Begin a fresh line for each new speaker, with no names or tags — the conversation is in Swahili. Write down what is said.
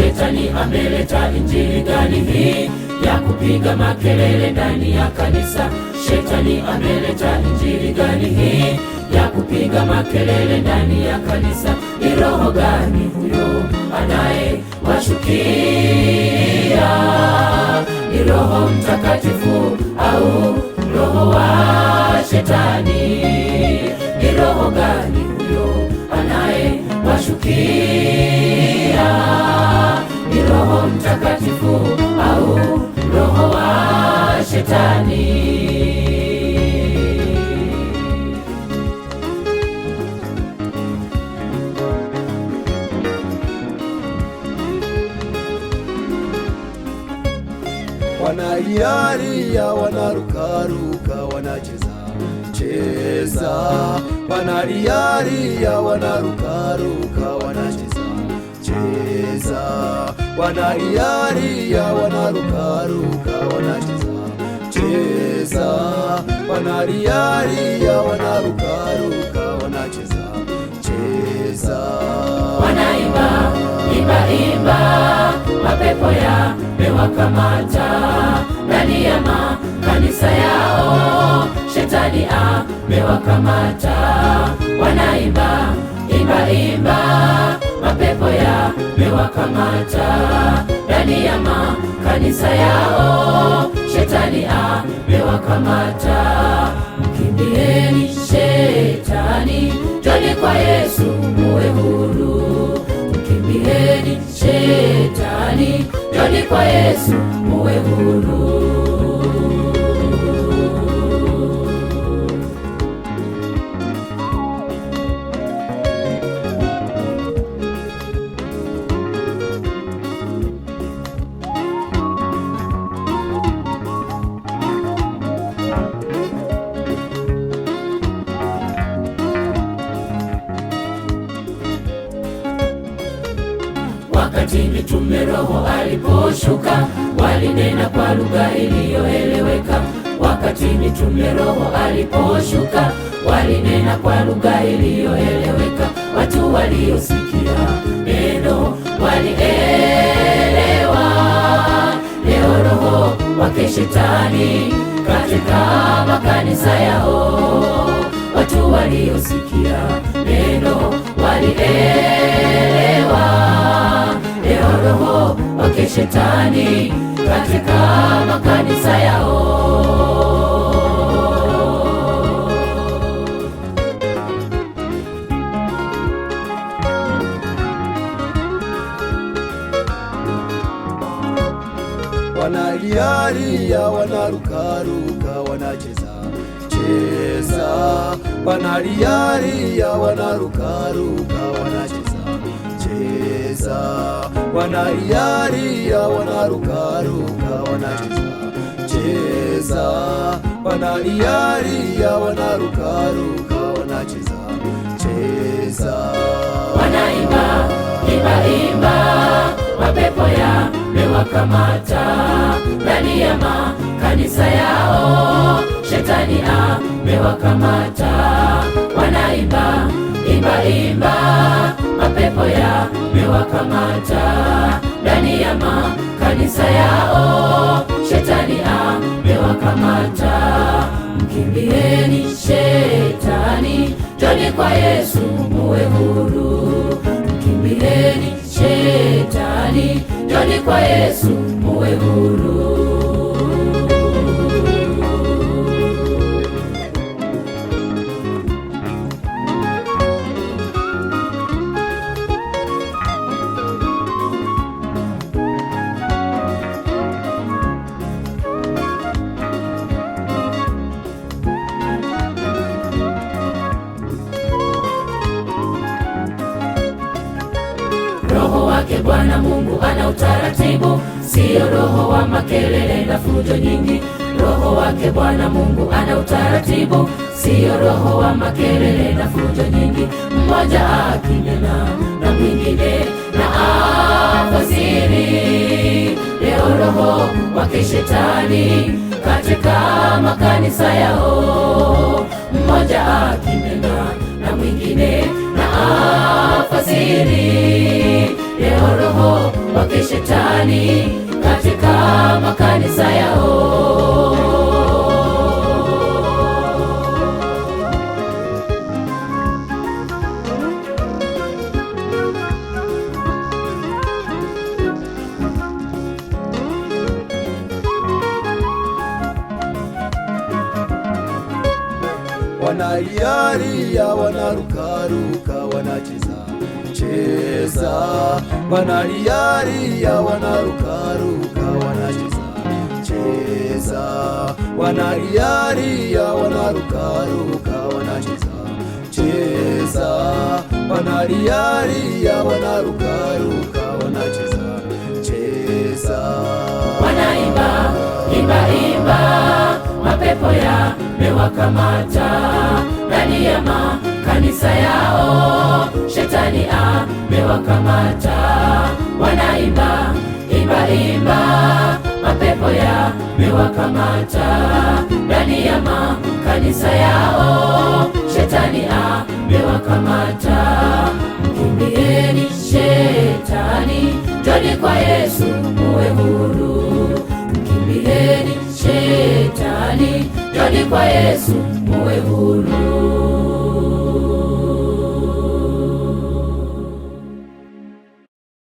Shetani ameleta injili gani hii ya kupiga makelele ndani ya kanisa? Shetani ameleta injili gani hii ya kupiga makelele ndani ya kanisa? Ni roho gani huyo anayewashukia? Ni Roho Mtakatifu au roho wa Shetani? Ni roho gani huyo anayewashukia? Ni Roho Mtakatifu au roho wa Shetani?
Wanalialia, wanarukaruka, wanacheza cheza. Wanalialia, wanarukaruka, wanacheza cheza. Wanalialia, wanarukaruka, wanacheza cheza. Wanalialia, wanarukaruka, wanacheza cheza.
Wanaimba imba imba, mapepo yamewakamata ndani ya makanisa yao. Shetani amewakamata. Wanaimba imba imba, mapepo yamewakamata ndani ya makanisa yao. Shetani amewakamata. Mkimbieni Shetani, njoni kwa Yesu muwe huru. Mkimbieni Shetani, njoni kwa Yesu muwe huru. Wakati mitume Roho aliposhuka, walinena kwa lugha iliyoeleweka. Wakati mitume Roho aliposhuka, walinena kwa lugha iliyoeleweka. Watu waliosikia neno walielewa. Leo roho wake Shetani katika makanisa yao. Watu waliosikia neno walielewa. Leo roho wake Shetani katika makanisa yao.
Wanalialia, wanarukaruka, wanacheza cheza. Wanalialia, wanarukaruka, wanacheza cheza. Wanalialia, wanarukaruka, wanacheza cheza. Wanalialia, wanarukaruka, wanacheza cheza.
Wanaimba imba imba, mapepo yamewakamata ndani ya makanisa yao. Shetani amewakamata. Wanaimba imba imba, mapepo yamewakamata ndani ya makanisa yao. Shetani amewakamata. Mkimbieni Shetani, njoni kwa Yesu muwe huru. Mkimbieni Shetani, njoni kwa Yesu muwe huru. Roho wake Bwana Mungu ana utaratibu, sio roho wa makelele na fujo nyingi. Roho wake Bwana Mungu ana utaratibu, sio roho wa makelele na fujo nyingi. Mmoja akinena na mwingine na afasiri. Leo roho wake Shetani katika makanisa yao. Mmoja akinena na mwingine na afasiri. Leo roho wake Shetani katika makanisa yao.
Wanalialia, wanarukaruka, wanacheza cheza. Wanalialia, wanarukaruka, wanacheza cheza. Wanalialia, wanarukaruka, wanacheza cheza. Wanalialia, wanarukaruka, wanacheza cheza.
Wanaimba imba imba, mapepo yamewakamata ndani ya makanisa yao, Shetani amewakamata. Wanaimba imba imba, mapepo yamewakamata ndani ya makanisa yao, Shetani amewakamata. Mkimbieni Shetani, njoni kwa Yesu muwe huru. Mkimbieni Shetani, njoni kwa Yesu muwe huru.